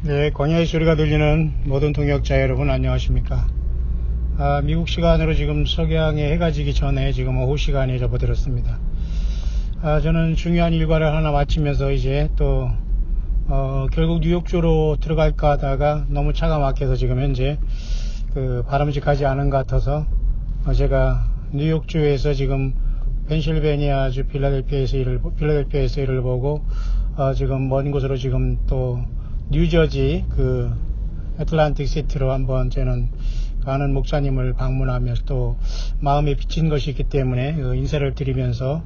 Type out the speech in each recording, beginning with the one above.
네, 광야의 소리가 들리는 모든 동역자 여러분 안녕하십니까. 미국 시간으로 지금 석양에 해가 지기 전에 지금 오후 시간이 접어들었습니다. 저는 중요한 일과를 하나 마치면서 이제 또 결국 뉴욕주로 들어갈까 하다가 너무 차가 막혀서 지금 현재 바람직하지 않은 것 같아서 제가 뉴욕주에서 지금 펜실베니아주 필라델피아에서 일을 보고 지금 먼 곳으로 지금 또 뉴저지 애틀랜틱 시티로 한번 저는 가는 목사님을 방문하며 또 마음에 비친 것이 있기 때문에 인사를 드리면서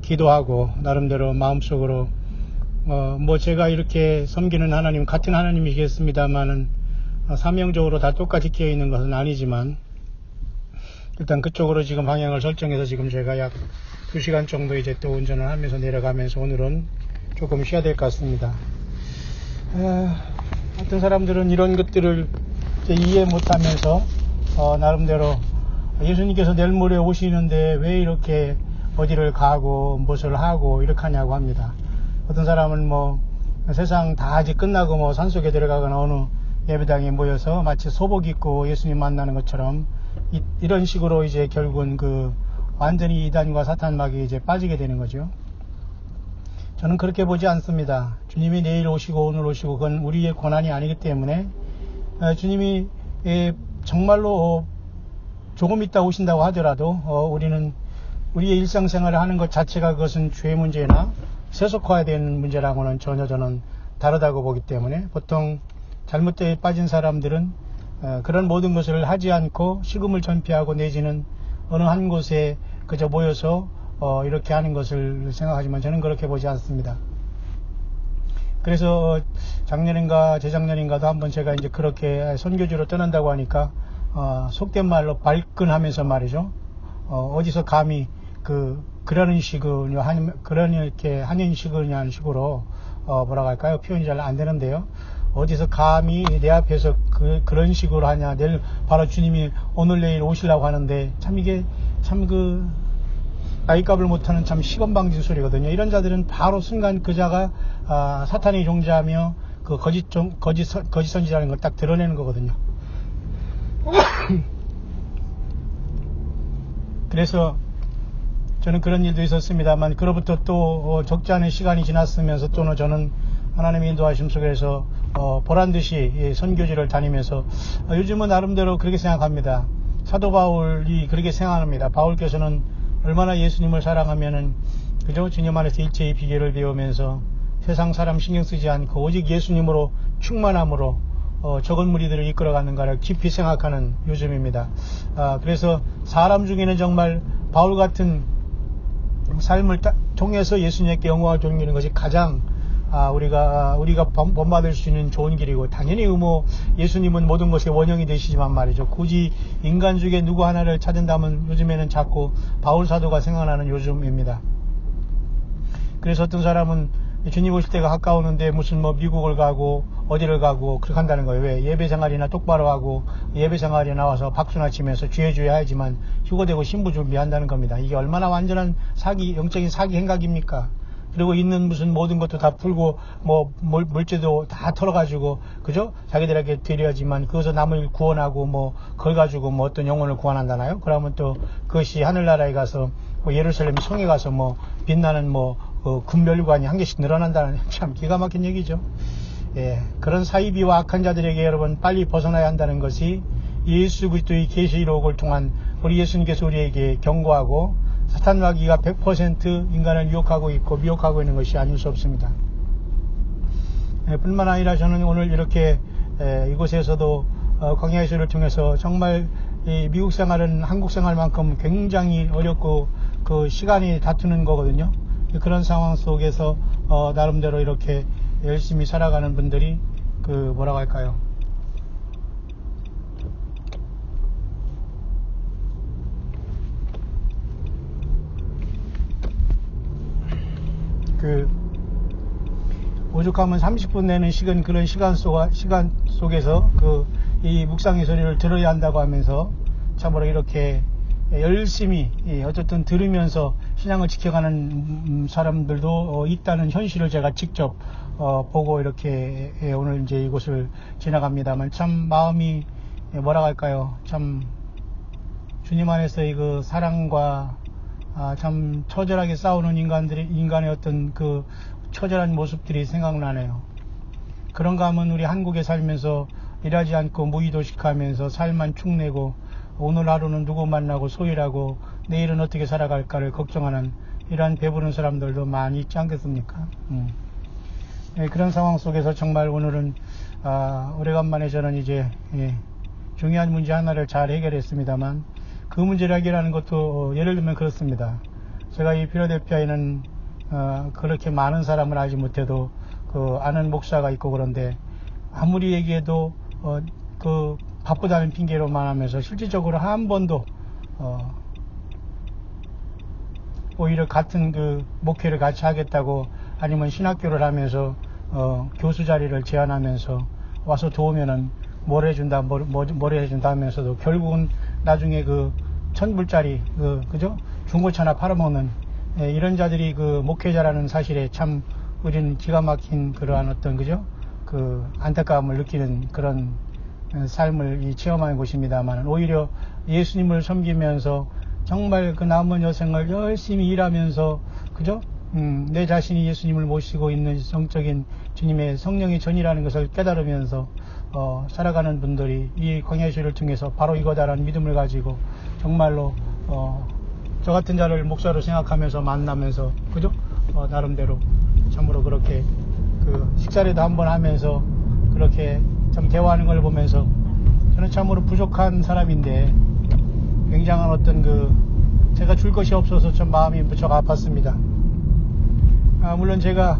기도하고 나름대로 마음속으로 제가 이렇게 섬기는 하나님 같은 하나님이겠습니다만은 사명적으로 다 똑같이 끼어 있는 것은 아니지만 일단 그쪽으로 지금 방향을 설정해서 지금 제가 약 2시간 정도 이제 또 운전을 하면서 내려가면서 오늘은 조금 쉬어야 될 것 같습니다. 어떤 사람들은 이런 것들을 이해 못하면서 나름대로 예수님께서 내일 모레 오시는데 왜 이렇게 어디를 가고 무엇을 하고 이렇게 하냐고 합니다. 어떤 사람은 세상 다 아직 끝나고 산속에 들어가거나 어느 예배당에 모여서 마치 소복 입고 예수님 만나는 것처럼 이런 식으로 이제 결국은 완전히 이단과 사탄막이 이제 빠지게 되는 거죠. 저는 그렇게 보지 않습니다. 주님이 내일 오시고 오늘 오시고 그건 우리의 권한이 아니기 때문에 주님이 정말로 조금 있다 오신다고 하더라도 우리는 우리의 일상생활을 하는 것 자체가 그것은 죄의 문제나 세속화되는 문제라고는 전혀 저는 다르다고 보기 때문에 보통 잘못되어 빠진 사람들은 그런 모든 것을 하지 않고 식음을 전폐하고 내지는 어느 한 곳에 그저 모여서 이렇게 하는 것을 생각하지만 저는 그렇게 보지 않습니다. 그래서 작년인가 재작년인가도 한번 제가 이제 그렇게 선교지로 떠난다고 하니까 속된 말로 발끈하면서 말이죠. 어디서 감히 그러는 식을 이렇게 한인식이냐는 식으로 뭐라고 할까요? 표현이 잘 안 되는데요. 어디서 감히 내 앞에서 그런 식으로 하냐. 내일 바로 주님이 오늘 내일 오시려고 하는데 참 이게 나이값을 못하는 참 시건방진 소리거든요. 이런 자들은 바로 순간 그 자가 사탄의 종자하며 거짓 선지자라는 걸 딱 드러내는 거거든요. 그래서 저는 그런 일도 있었습니다만 그로부터 또 적지 않은 시간이 지났으면서 또는 저는 하나님의 인도하심 속에서 보란듯이 선교지를 다니면서 요즘은 나름대로 그렇게 생각합니다. 사도 바울이 그렇게 생각합니다. 바울께서는 얼마나 예수님을 사랑하면은 그저 주님 안에서 일체의 비결을 배우면서 세상 사람 신경 쓰지 않고 오직 예수님으로 충만함으로 적은 무리들을 이끌어가는가를 깊이 생각하는 요즘입니다. 그래서 사람 중에는 정말 바울 같은 삶을 통해서 예수님께 영광을 돌리는 것이 가장 우리가 본받을 수 있는 좋은 길이고 당연히 예수님은 모든 것의 원형이 되시지만 말이죠. 굳이 인간 중에 누구 하나를 찾는다면 요즘에는 자꾸 바울 사도가 생각나는 요즘입니다. 그래서 어떤 사람은 주님 오실 때가 가까우는데 무슨 미국을 가고 어디를 가고 그렇게 한다는 거예요. 왜? 예배 생활이나 똑바로 하고 예배 생활에 나와서 박수나 치면서 주여 해야지만 휴거되고 신부 준비한다는 겁니다. 이게 얼마나 완전한 영적인 사기 행각입니까? 그리고 있는 무슨 모든 것도 다 풀고 물죄도 다 털어가지고 그죠? 자기들에게 드려야지만 그것을 남을 구원하고 그걸 가지고 어떤 영혼을 구원한다나요? 그러면 또 그것이 하늘나라에 가서 예루살렘 성에 가서 빛나는 금멸관이 한 개씩 늘어난다는 참 기가 막힌 얘기죠. 예, 그런 사이비와 악한 자들에게 여러분 빨리 벗어나야 한다는 것이 예수 그리스도의 계시록을 통한 우리 예수님께서 우리에게 경고하고 사탄 마귀가 100% 인간을 유혹하고 있고 미혹하고 있는 것이 아닐 수 없습니다. 뿐만 아니라 저는 오늘 이렇게 이곳에서도 광야의 소리를 통해서 정말 미국 생활은 한국 생활만큼 굉장히 어렵고 그 시간이 다투는 거거든요. 그런 상황 속에서 나름대로 이렇게 열심히 살아가는 분들이 뭐라고 할까요? 오죽하면 30분 내는 그런 시간 속에서 이 묵상의 소리를 들어야 한다고 하면서 참으로 이렇게 열심히 어쨌든 들으면서 신앙을 지켜가는 사람들도 있다는 현실을 제가 직접 보고 이렇게 오늘 이제 이곳을 지나갑니다만 참 마음이 뭐라 할까요? 참 주님 안에서 그 사랑과 참 처절하게 싸우는 인간의 어떤 그 처절한 모습들이 생각나네요. 그런가 하면 우리 한국에 살면서 일하지 않고 무의도식하면서 삶만 축내고 오늘 하루는 누구 만나고 소일하고 내일은 어떻게 살아갈까를 걱정하는 이러한 배부른 사람들도 많이 있지 않겠습니까? 그런 상황 속에서 정말 오늘은 오래간만에 저는 이제 중요한 문제 하나를 잘 해결했습니다만 그 문제를 해결하는 것도 예를 들면 그렇습니다. 제가 이 필라델피아에는 그렇게 많은 사람을 알지 못해도 그 아는 목사가 있고 그런데 아무리 얘기해도 그 바쁘다는 핑계로만 하면서 실질적으로 한 번도 오히려 같은 그 목회를 같이 하겠다고 아니면 신학교를 하면서 교수 자리를 제안하면서 와서 도우면은 뭘 해준다 뭘 해준다 하면서도 결국은 나중에 그 1000불짜리 그죠? 중고차나 팔아먹는 이런 자들이 그 목회자라는 사실에 참 우리는 기가 막힌 그러한 어떤 그죠? 그 안타까움을 느끼는 그런 삶을 체험하는 곳입니다만 오히려 예수님을 섬기면서 정말 그 남은 여생을 열심히 일하면서 그죠? 내 자신이 예수님을 모시고 있는 성적인 주님의 성령의 전이라는 것을 깨달으면서 살아가는 분들이 이 광야의 주를 통해서 바로 이거다라는 믿음을 가지고 정말로 저 같은 자를 목사로 생각하면서 만나면서 그죠? 나름대로 참으로 그렇게 그 식사라도 한번 하면서 그렇게 참 대화하는 걸 보면서 저는 참으로 부족한 사람인데 굉장한 어떤 제가 줄 것이 없어서 좀 마음이 무척 아팠습니다. 물론 제가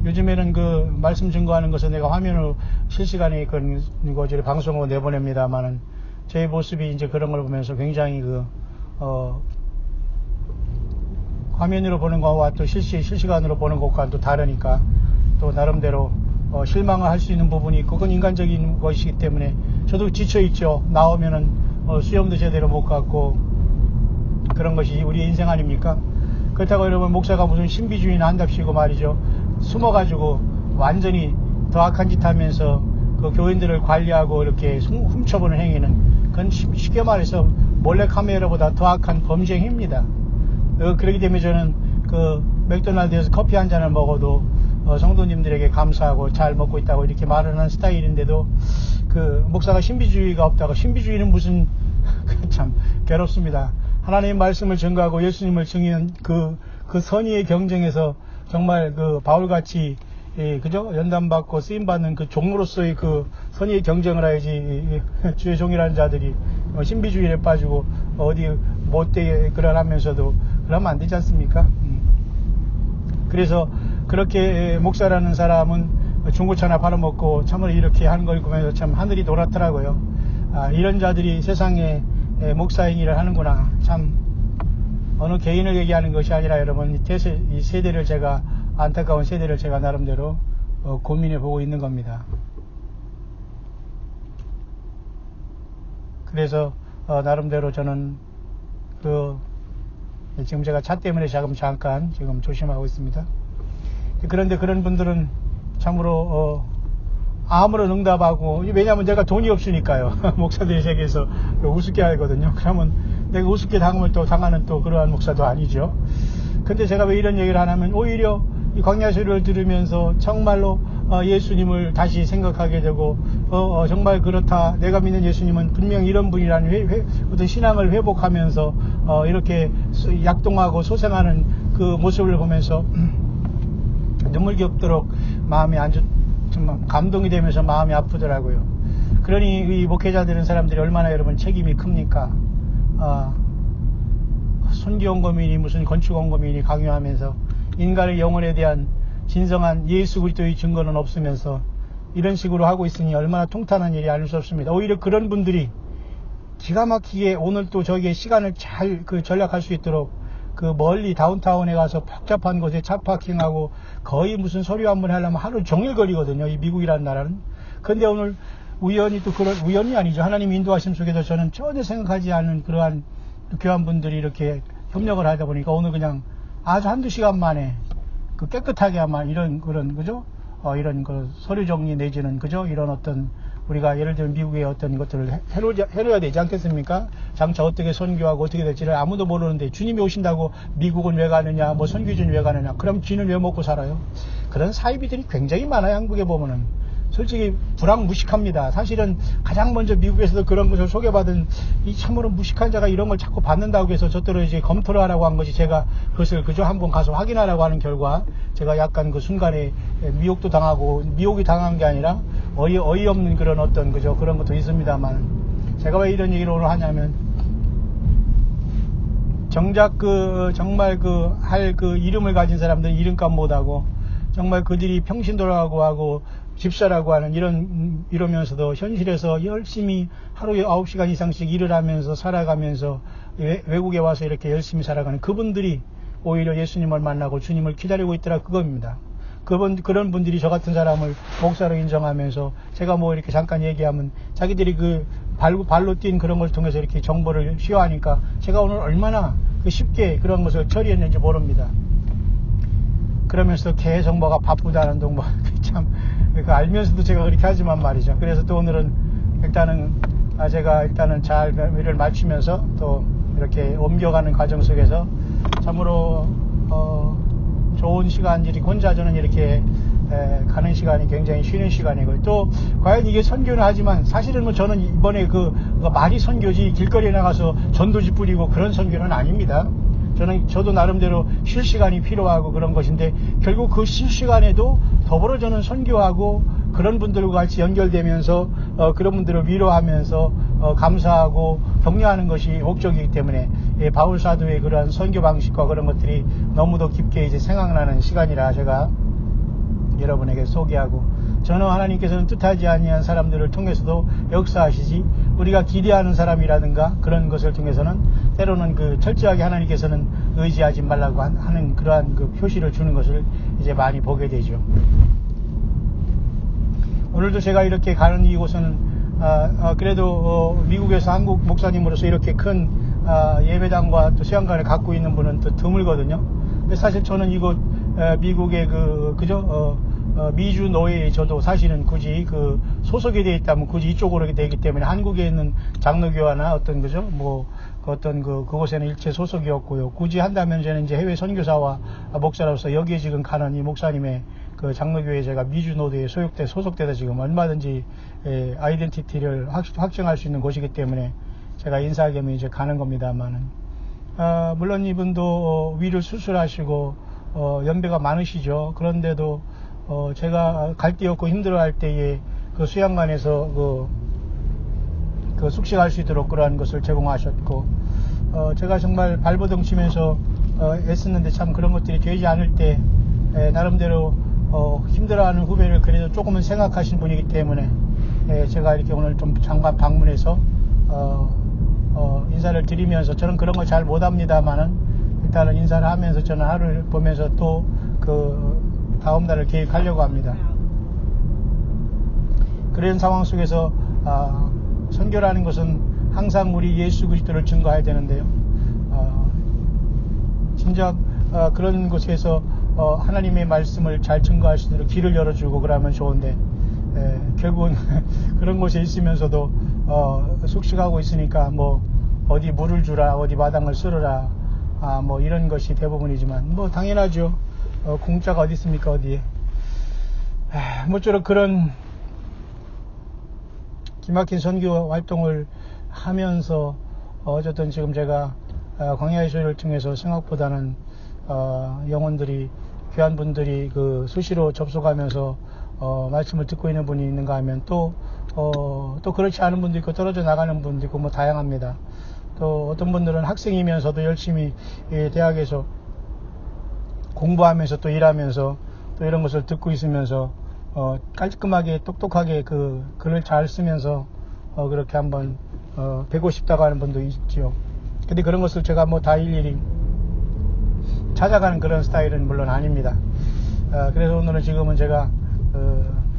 요즘에는 그 말씀 증거하는 것은 내가 화면으로 실시간에 그런 것을 방송으로 내보냅니다만은 제 모습이 이제 그런 걸 보면서 굉장히 화면으로 보는 것과 또 실시간으로 보는 것과 또 다르니까 또 나름대로 실망을 할 수 있는 부분이 있고 그건 인간적인 것이기 때문에 저도 지쳐있죠. 나오면은 수염도 제대로 못 갖고 그런 것이 우리의 인생 아닙니까? 그렇다고 여러분 목사가 무슨 신비주의나 한답시고 말이죠. 숨어가지고 완전히 더 악한 짓 하면서 그 교인들을 관리하고 이렇게 훔쳐보는 행위는 그건 쉽게 말해서 몰래카메라보다 더 악한 범죄 행위입니다. 그렇기 때문에 저는 그 맥도날드에서 커피 한 잔을 먹어도 성도님들에게 감사하고 잘 먹고 있다고 이렇게 말을 하는 스타일인데도 그 목사가 신비주의가 없다고 신비주의는 무슨 참 괴롭습니다. 하나님의 말씀을 증거하고 예수님을 증인 그 선의의 경쟁에서 정말 그 바울같이 그죠? 연단받고 쓰임받는 그 종으로서의 그 선의의 경쟁을 해야지 주의 종이라는 자들이 신비주의에 빠지고 어디 못되게 그러면서도 그러면 안 되지 않습니까? 그래서 그렇게 목사라는 사람은 중고차나 팔아먹고 참으로 이렇게 하는 걸 보면서 참 하늘이 노랗더라고요. 이런 자들이 세상에 목사의 일을 하는구나. 참 어느 개인을 얘기하는 것이 아니라 여러분 이 세대를 제가 안타까운 세대를 제가 나름대로 고민해 보고 있는 겁니다. 그래서 나름대로 저는 지금 제가 차 때문에 잠깐 지금 조심하고 있습니다. 그런데 그런 분들은 참으로 아무런 응답하고 왜냐하면 내가 돈이 없으니까요. 목사들이 세계에서 우습게 하거든요. 그러면 내가 우습게 당하면 또 당하는 또 그러한 목사도 아니죠. 근데 제가 왜 이런 얘기를 하냐면 오히려 이 광야소리를 들으면서 정말로 예수님을 다시 생각하게 되고 정말 그렇다. 내가 믿는 예수님은 분명 이런 분이라는 어떤 신앙을 회복하면서 이렇게 약동하고 소생하는 그 모습을 보면서 눈물겹도록 마음이 정말 감동이 되면서 마음이 아프더라고요. 그러니 이 목회자들은 사람들이 얼마나 여러분 책임이 큽니까? 손기원고민이 무슨 건축원고민이 강요하면서 인간의 영혼에 대한 진정한 예수 그리스도의 증거는 없으면서 이런 식으로 하고 있으니 얼마나 통탄한 일이 아닐 수 없습니다. 오히려 그런 분들이 기가 막히게 오늘 또 저기에 시간을 잘 전략할 수 있도록 그 멀리 다운타운에 가서 복잡한 곳에 차 파킹하고 거의 무슨 서류 한번 하려면 하루 종일 걸리거든요. 이 미국이라는 나라는. 근데 오늘 우연히 또 그런 우연이 아니죠. 하나님 인도하심 속에서 저는 전혀 생각하지 않은 그러한 교환분들이 이렇게 협력을 하다 보니까 오늘 그냥 아주 한두 시간 만에 그 깨끗하게 아마 이런 그런 그죠? 이런 그 서류 정리 내지는 그죠? 이런 어떤 우리가 예를 들면 미국의 어떤 것들을 해놓아야 되지 않겠습니까? 장차 어떻게 선교하고 어떻게 될지를 아무도 모르는데 주님이 오신다고 미국은 왜 가느냐, 뭐 선교지는 왜 가느냐, 그럼 쥐는 왜 먹고 살아요? 그런 사이비들이 굉장히 많아요. 한국에 보면은. 솔직히 불황무식합니다. 사실은 가장 먼저 미국에서도 그런 것을 소개받은 이 참으로 무식한 자가 이런 걸 자꾸 받는다고 해서 저대로 이제 검토를 하라고 한 것이 제가 그것을 그저 한번 가서 확인하라고 하는 결과 제가 약간 그 순간에 미혹도 당하고 미혹이 당한 게 아니라 어이없는 그런 어떤 그저 그런 것도 있습니다만 제가 왜 이런 얘기를 오늘 하냐면 정작 그 정말 그 할 그 이름을 가진 사람들은 이름값 못하고 정말 그들이 평신도라고 하고 집사라고 하는 이러면서도 현실에서 열심히 하루에 9시간 이상씩 일을 하면서 살아가면서 외국에 와서 이렇게 열심히 살아가는 그분들이 오히려 예수님을 만나고 주님을 기다리고 있더라 그겁니다. 그런 분들이 저 같은 사람을 목사로 인정하면서 제가 뭐 이렇게 잠깐 얘기하면 자기들이 그 발로 뛴 그런 걸 통해서 이렇게 정보를 시효하니까 제가 오늘 얼마나 쉽게 그런 것을 처리했는지 모릅니다. 그러면서 계속 뭐가 바쁘다는 둥, 참, 알면서도 제가 그렇게 하지만 말이죠. 그래서 또 오늘은 일단은, 제가 일단은 잘 일을 마치면서 또 이렇게 옮겨가는 과정 속에서 참으로, 좋은 시간들이 혼자 저는 이렇게, 가는 시간이 굉장히 쉬는 시간이고 또 과연 이게 선교는 하지만 사실은 뭐 저는 이번에 말이 선교지 길거리에 나가서 전도지 뿌리고 그런 선교는 아닙니다. 저도 나름대로 쉴 시간이 필요하고 그런 것인데 결국 그 쉴 시간에도 더불어 저는 선교하고 그런 분들과 같이 연결되면서 그런 분들을 위로하면서 감사하고 격려하는 것이 목적이기 때문에 바울 사도의 그러한 선교 방식과 그런 것들이 너무도 깊게 이제 생각나는 시간이라 제가 여러분에게 소개하고 저는 하나님께서는 뜻하지 아니한 사람들을 통해서도 역사하시지 우리가 기대하는 사람이라든가 그런 것을 통해서는 때로는 그 철저하게 하나님께서는 의지하지 말라고 하는 그러한 그 표시를 주는 것을 이제 많이 보게 되죠. 오늘도 제가 이렇게 가는 이곳은 그래도 미국에서 한국 목사님으로서 이렇게 큰 예배당과 또 수양관을 갖고 있는 분은 또 드물거든요. 근데 사실 저는 이곳 미국의 미주 노예에 저도 사실은 굳이 그 소속이 되어 있다면 굳이 이쪽으로 되기 때문에 한국에 있는 장로교회나 어떤 그곳에는 일체 소속이 없고요. 굳이 한다면 저는 이제 해외 선교사와 목사로서 여기에 지금 가는 이 목사님의 그 장로교회에 제가 미주 노예에 소속돼서 지금 얼마든지 아이덴티티를 확정할 수 있는 곳이기 때문에 제가 인사 겸 이제 가는 겁니다만은 물론 이분도 위를 수술하시고 연배가 많으시죠. 그런데도 제가 갈 데 없고 힘들어할 때에 그 수양관에서 그 숙식할 수 있도록 그러한 것을 제공하셨고 제가 정말 발버둥 치면서 애썼는데 참 그런 것들이 되지 않을 때 나름대로 힘들어하는 후배를 그래도 조금은 생각하신 분이기 때문에 제가 이렇게 오늘 좀 잠깐 방문해서 인사를 드리면서 저는 그런 거 잘 못합니다만은 일단은 인사를 하면서 저는 하루를 보면서 또 다음 달을 계획하려고 합니다. 그런 상황 속에서 선교라는 것은 항상 우리 예수 그리스도를 증거해야 되는데요. 진작 그런 곳에서 하나님의 말씀을 잘 증거할 수 있도록 길을 열어주고 그러면 좋은데 결국은 그런 곳에 있으면서도 숙식하고 있으니까 뭐 어디 물을 주라 어디 마당을 쓸어라 뭐 이런 것이 대부분이지만 뭐 당연하죠. 공짜가 어디 있습니까 어디에. 모쪼록 그런 기막힌 선교 활동을 하면서 어쨌든 지금 제가 광야의 소리를 통해서 생각보다는 영혼들이 귀한 분들이 그 수시로 접속하면서 말씀을 듣고 있는 분이 있는가 하면 또 그렇지 않은 분도 있고 떨어져 나가는 분도 있고 뭐 다양합니다. 또 어떤 분들은 학생이면서도 열심히 대학에서 공부하면서 또 일하면서 또 이런 것을 듣고 있으면서 깔끔하게 똑똑하게 그 글을 잘 쓰면서 그렇게 한번 배고 싶다고 하는 분도 있죠. 근데 그런 것을 제가 뭐 다 일일이 찾아가는 그런 스타일은 물론 아닙니다. 그래서 오늘은 지금은 제가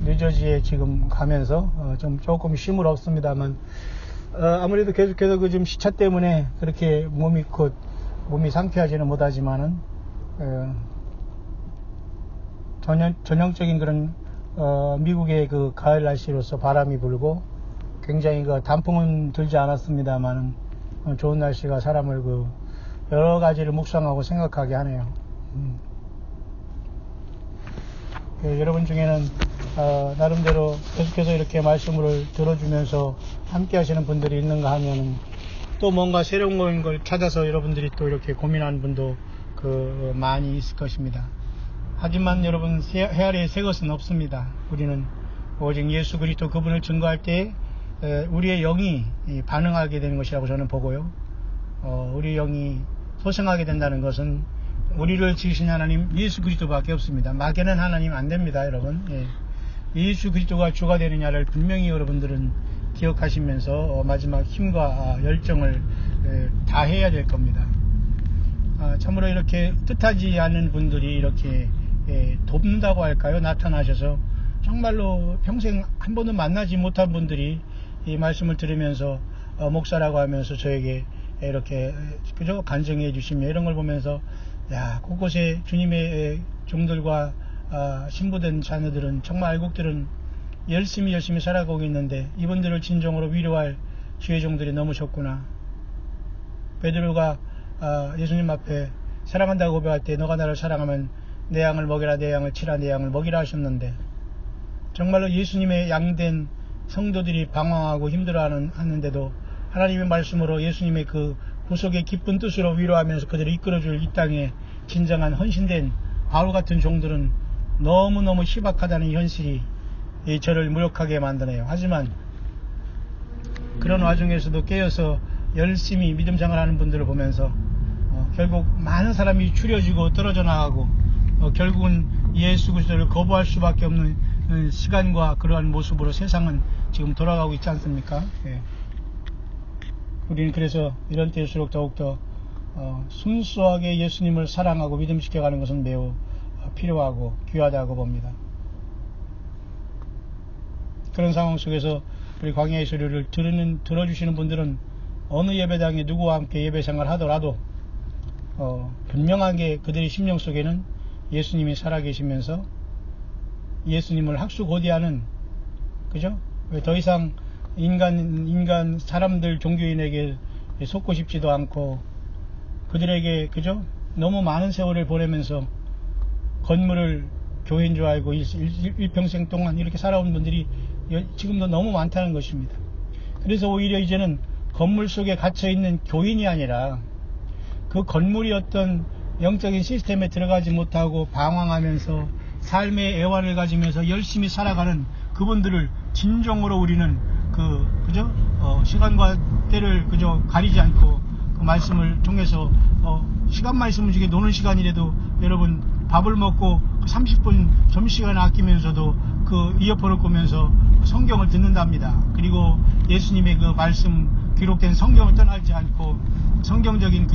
뉴저지에 지금 가면서 좀 조금 쉼을 얻습니다만 아무래도 계속해서 그 좀 시차 때문에 그렇게 몸이 상쾌하지는 못하지만은 전형적인 그런 미국의 그 가을 날씨로서 바람이 불고 굉장히 그 단풍은 들지 않았습니다만 좋은 날씨가 사람을 그 여러 가지를 묵상하고 생각하게 하네요. 여러분 중에는 나름대로 계속해서 이렇게 말씀을 들어주면서 함께 하시는 분들이 있는가 하면은 또 뭔가 새로운 걸 찾아서 여러분들이 또 이렇게 고민하는 분도 많이 있을 것입니다. 하지만 여러분, 헤아려야 새 것은 없습니다. 우리는 오직 예수 그리스도 그분을 증거할 때 우리의 영이 반응하게 되는 것이라고 저는 보고요. 우리 영이 소생하게 된다는 것은 우리를 지으신 하나님 예수 그리스도밖에 없습니다. 막연한 하나님 안 됩니다, 여러분. 예수 그리스도가 주가 되느냐를 분명히 여러분들은 기억하시면서 마지막 힘과 열정을 다해야 될 겁니다. 참으로 이렇게 뜻하지 않은 분들이 이렇게 돕는다고 할까요? 나타나셔서 정말로 평생 한 번도 만나지 못한 분들이 이 말씀을 들으면서 목사라고 하면서 저에게 이렇게 그저 간증해 주시며 이런 걸 보면서 야, 곳곳에 주님의 종들과 신부된 자녀들은 정말 알곡들은 열심히 살아가고 있는데 이분들을 진정으로 위로할 주의 종들이 넘으셨구나. 베드로가 예수님 앞에 사랑한다고 고백할 때 너가 나를 사랑하면 내 양을 먹이라, 내 양을 치라, 내 양을 먹이라 하셨는데 정말로 예수님의 양된 성도들이 방황하고 힘들어하는데도 하나님의 말씀으로 예수님의 그 구속의 기쁜 뜻으로 위로하면서 그들을 이끌어줄 이 땅에 진정한 헌신된 바울 같은 종들은 너무너무 희박하다는 현실이 저를 무력하게 만드네요. 하지만 그런 와중에서도 깨어서 열심히 믿음 생활하는 분들을 보면서 결국 많은 사람이 추려지고 떨어져 나가고 결국은 예수 그리스도를 거부할 수밖에 없는 시간과 그러한 모습으로 세상은 지금 돌아가고 있지 않습니까? 우리는 그래서 이런 때일수록 더욱더 순수하게 예수님을 사랑하고 믿음시켜가는 것은 매우 필요하고 귀하다고 봅니다. 그런 상황 속에서 우리 광야의 소리를 들어주시는 분들은 어느 예배당에 누구와 함께 예배 생활을 하더라도 분명하게 그들의 심령 속에는 예수님이 살아계시면서 예수님을 학수고대하는, 그죠? 더 이상 인간 사람들 종교인에게 속고 싶지도 않고 그들에게 그죠? 너무 많은 세월을 보내면서 건물을 교회인 줄 알고 일평생 동안 이렇게 살아온 분들이 지금도 너무 많다는 것입니다. 그래서 오히려 이제는 건물 속에 갇혀있는 교인이 아니라 그 건물이 어떤 영적인 시스템에 들어가지 못하고 방황하면서 삶의 애환을 가지면서 열심히 살아가는 그분들을 진정으로 우리는 그죠? 시간과 때를 그저 가리지 않고 그 말씀을 통해서 시간만 있으면 이게 노는 시간이라도 여러분 밥을 먹고 30분 점심시간을 아끼면서도 그 이어폰을 끄면서 성경을 듣는답니다. 그리고 예수님의 그 말씀 기록된 성경을 떠나지 않고 성경적인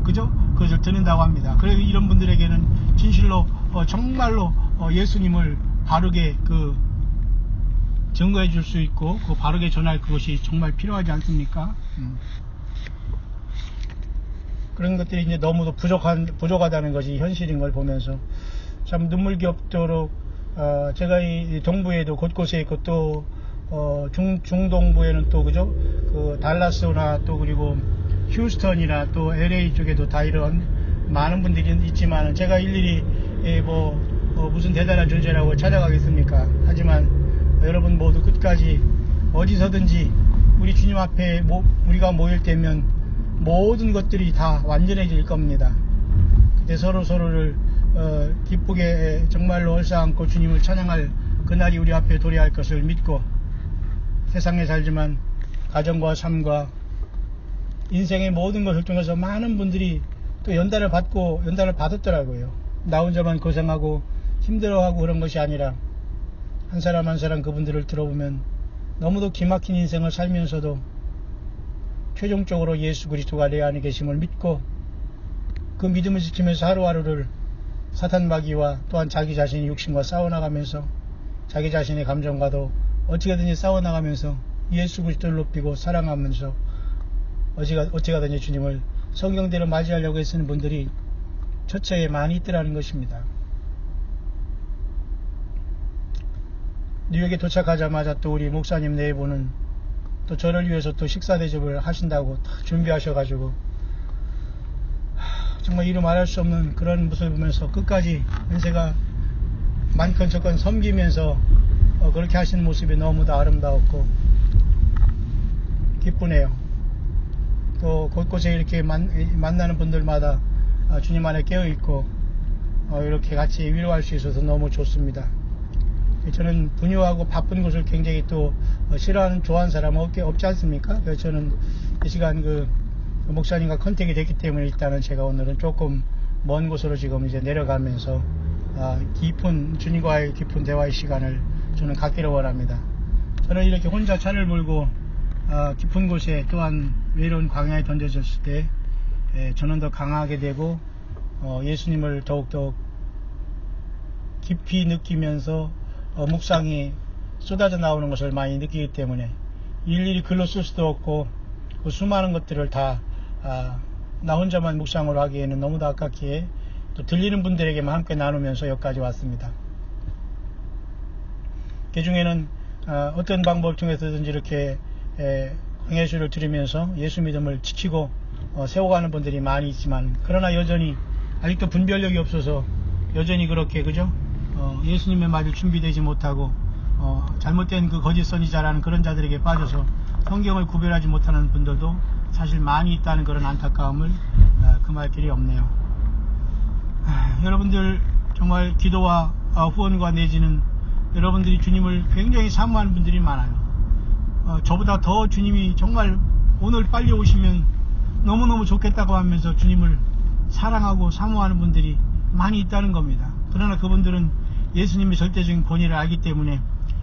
그죠? 그것을 듣는다고 합니다. 그래서 이런 분들에게는 진실로 정말로 예수님을 바르게 증거해 줄 수 있고 바르게 전할 그것이 정말 필요하지 않습니까? 그런 것들이 이제 너무도 부족하다는 것이 현실인 걸 보면서 참 눈물겹도록 제가 이 동부에도 곳곳에 있고 또 중동부에는 또 그죠? 달라스나 또 그리고 휴스턴이나 또 LA 쪽에도 다 이런 많은 분들이 있지만 제가 일일이 무슨 대단한 존재라고 찾아가겠습니까? 하지만 여러분 모두 끝까지 어디서든지 우리 주님 앞에 우리가 모일 때면 모든 것들이 다 완전해질 겁니다. 그때 서로를 기쁘게 정말로 얼싸안고 주님을 찬양할 그날이 우리 앞에 도래할 것을 믿고 세상에 살지만 가정과 삶과 인생의 모든 것을 통해서 많은 분들이 또 연단을 받았더라고요. 나 혼자만 고생하고 힘들어하고 그런 것이 아니라 한 사람 한 사람 그분들을 들어보면 너무도 기막힌 인생을 살면서도 최종적으로 예수 그리스도가 내 안에 계심을 믿고 그 믿음을 지키면서 하루하루를 사탄 마귀와 또한 자기 자신의 육신과 싸워나가면서 자기 자신의 감정과도 어찌가든지 싸워나가면서 예수 그리스도를 높이고 사랑하면서 어찌가든지 주님을 성경대로 맞이하려고 애쓰는 분들이 처처에 많이 있더라는 것입니다. 뉴욕에 도착하자마자 또 우리 목사님 네 분은 또 저를 위해서 또 식사 대접을 하신다고 다 준비하셔가지고 정말 이루 말할 수 없는 그런 모습을 보면서 끝까지 연세가 많건 적건 섬기면서 그렇게 하시는 모습이 너무도 아름다웠고 기쁘네요. 또 곳곳에 이렇게 만나는 분들마다 주님 안에 깨어있고 이렇게 같이 위로할 수 있어서 너무 좋습니다. 저는 분유하고 바쁜 곳을 굉장히 또 싫어하는 좋아하는 사람은 없지 않습니까? 그래서 저는 이 시간 그 목사님과 컨택이 됐기 때문에 일단은 제가 오늘은 조금 먼 곳으로 지금 이제 내려가면서 깊은 주님과의 깊은 대화의 시간을 저는 갖기를 원합니다. 저는 이렇게 혼자 차를 몰고 깊은 곳에 또한 외로운 광야에 던져졌을 때 저는 더 강하게 되고 예수님을 더욱더 깊이 느끼면서 묵상이 쏟아져 나오는 것을 많이 느끼기 때문에 일일이 글로 쓸 수도 없고 그 수많은 것들을 다 나 혼자만 묵상으로 하기에는 너무도 아깝기에 또 들리는 분들에게만 함께 나누면서 여기까지 왔습니다. 그 중에는 어떤 방법을 통해서든지 이렇게 광야수를 들으면서 예수 믿음을 지키고 세워가는 분들이 많이 있지만 그러나 여전히 아직도 분별력이 없어서 여전히 그렇게 그죠? 예수님의 말을 준비되지 못하고 잘못된 그 거짓 선지자라는 그런 자들에게 빠져서 성경을 구별하지 못하는 분들도 사실 많이 있다는 그런 안타까움을 금할 길이 없네요. 여러분들 정말 기도와 후원과 내지는 여러분들이 주님을 굉장히 사모하는 분들이 많아요. 저보다 더 주님이 정말 오늘 빨리 오시면 너무너무 좋겠다고 하면서 주님을 사랑하고 사모하는 분들이 많이 있다는 겁니다. 그러나 그분들은 예수님의 절대적인 권위를 알기 때문에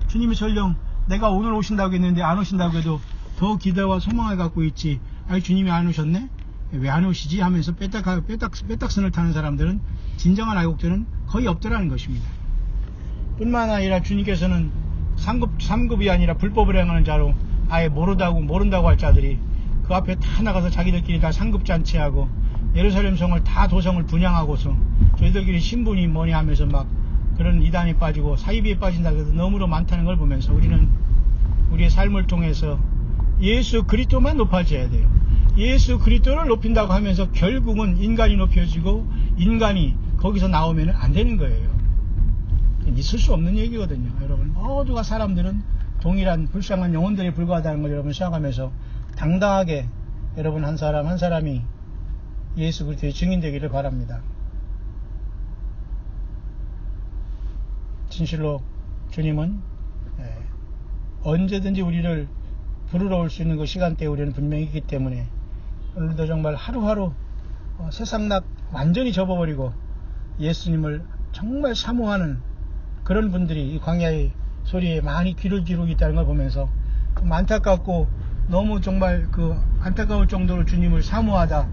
주님이 설령 내가 오늘 오신다고 했는데 안 오신다고 해도 더 기대와 소망을 갖고 있지, 아니 주님이 안 오셨네? 왜 안 오시지? 하면서 빼딱선을 타는 사람들은 진정한 애국자는 거의 없더라는 것입니다. 뿐만 아니라 주님께서는 3급이 아니라 불법을 행하는 자로 아예 모른다고 할 자들이 그 앞에 다 나가서 자기들끼리 다 상급잔치하고 예루살렘 성을 다 도성을 분양하고서 저희들끼리 신분이 뭐냐 하면서 막 그런 이단에 빠지고 사이비에 빠진다고 해서 너무도 많다는 걸 보면서 우리는 우리의 삶을 통해서 예수 그리스도만 높아져야 돼요. 예수 그리스도를 높인다고 하면서 결국은 인간이 높여지고 인간이 거기서 나오면 안 되는 거예요. 있을 수 없는 얘기거든요. 여러분 모두가 사람들은 동일한 불쌍한 영혼들에 불과하다는 걸 여러분 생각하면서 당당하게 여러분 한 사람 한 사람이 예수 그리스도의 증인 되기를 바랍니다. 진실로 주님은 언제든지 우리를 부르러 올 수 있는 그 시간대에 우리는 분명히 있기 때문에 오늘도 정말 하루하루 세상낙 완전히 접어버리고 예수님을 정말 사모하는 그런 분들이 이 광야의 소리에 많이 귀를 기울이고 있다는 걸 보면서 좀 안타깝고 너무 정말 그 안타까울 정도로 주님을 사모하다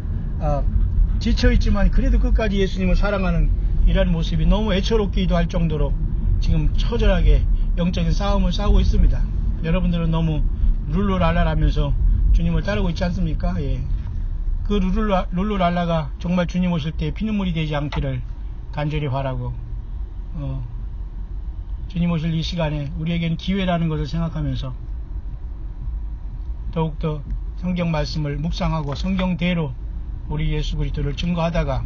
지쳐있지만 그래도 끝까지 예수님을 사랑하는 이런 모습이 너무 애처롭기도 할 정도로 지금 처절하게 영적인 싸움을 싸우고 있습니다. 여러분들은 너무 룰루랄라라면서 주님을 따르고 있지 않습니까? 예. 그 룰루랄라가 정말 주님 오실 때 피눈물이 되지 않기를 간절히 바라고 주님 오실 이 시간에 우리에겐 기회라는 것을 생각하면서 더욱더 성경 말씀을 묵상하고 성경대로 우리 예수 그리스도를 증거하다가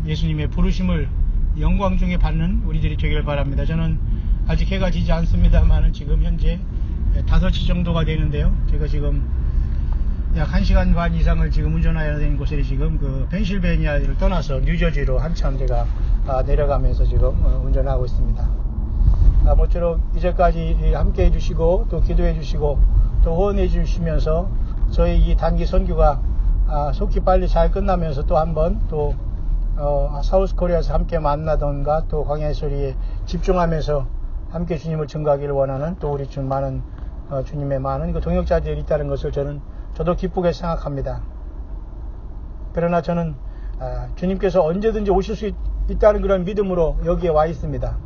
예수님의 부르심을 영광 중에 받는 우리들이 되기를 바랍니다. 저는 아직 해가 지지 않습니다만 지금 현재 5시 정도가 되는데요. 제가 지금 약 1시간 반 이상을 지금 운전해야 되는 곳에 지금 그 펜실베니아를 떠나서 뉴저지로 한참 제가 내려가면서 지금 운전하고 있습니다. 모쪼록 이제까지 함께 해주시고 또 기도해 주시고 또 후원해 주시면서 저희 이 단기 선교가 속히 빨리 잘 끝나면서 또 한번 또 사우스 코리아에서 함께 만나던가 또 광야의 소리에 집중하면서 함께 주님을 증거하기를 원하는 또 우리 중 많은 주님의 많은 그 동역자들이 있다는 것을 저도 기쁘게 생각합니다. 그러나 저는 주님께서 언제든지 오실 수 있다는 그런 믿음으로 여기에 와 있습니다.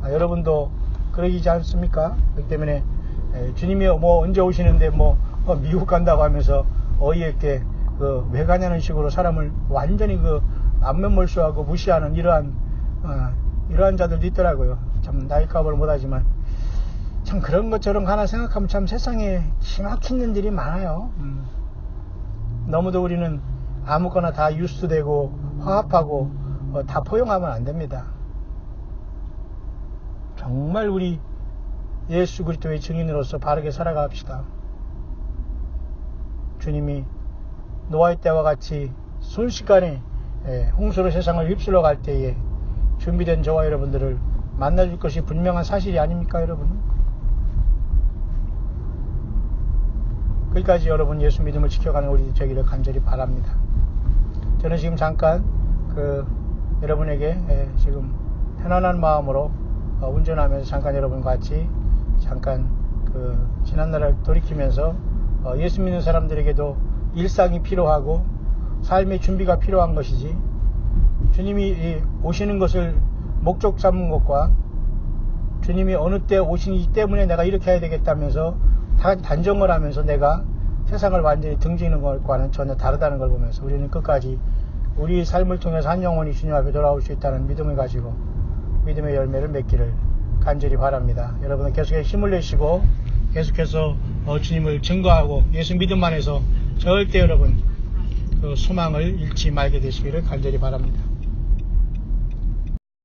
여러분도 그러지 않습니까? 그렇기 때문에 주님이 뭐 언제 오시는데 미국 간다고 하면서 어이없게 왜 가냐는 식으로 사람을 완전히 안면몰수하고 무시하는 이러한 자들도 있더라고요. 참 나이값을 못하지만 참 그런 것처럼 하나 생각하면 참 세상에 기막힌 일들이 많아요. 너무도 우리는 아무거나 다 유스되고 화합하고 다 포용하면 안 됩니다. 정말 우리 예수 그리스도의 증인으로서 바르게 살아갑시다. 주님이 노아의 때와 같이 순식간에 홍수로 세상을 휩쓸러 갈 때에 준비된 저와 여러분들을 만나줄 것이 분명한 사실이 아닙니까, 여러분? 거기까지 여러분 예수 믿음을 지켜가는 우리 되기를 간절히 바랍니다. 저는 지금 잠깐 여러분에게 지금 편안한 마음으로 운전하면서 잠깐 여러분과 같이 잠깐 지난날을 돌이키면서 예수 믿는 사람들에게도 일상이 필요하고 삶의 준비가 필요한 것이지, 주님이 오시는 것을 목적 삼은 것과 주님이 어느 때 오시기 때문에 내가 이렇게 해야 되겠다면서 단정을 하면서 내가 세상을 완전히 등지는 것과는 전혀 다르다는 걸 보면서 우리는 끝까지 우리 삶을 통해서 한 영혼이 주님 앞에 돌아올 수 있다는 믿음을 가지고 믿음의 열매를 맺기를 간절히 바랍니다. 여러분은 계속해서 힘을 내시고 계속해서 주님을 증거하고 예수 믿음 안에서 절대 여러분 그 소망을 잃지 말게 되시기를 간절히 바랍니다.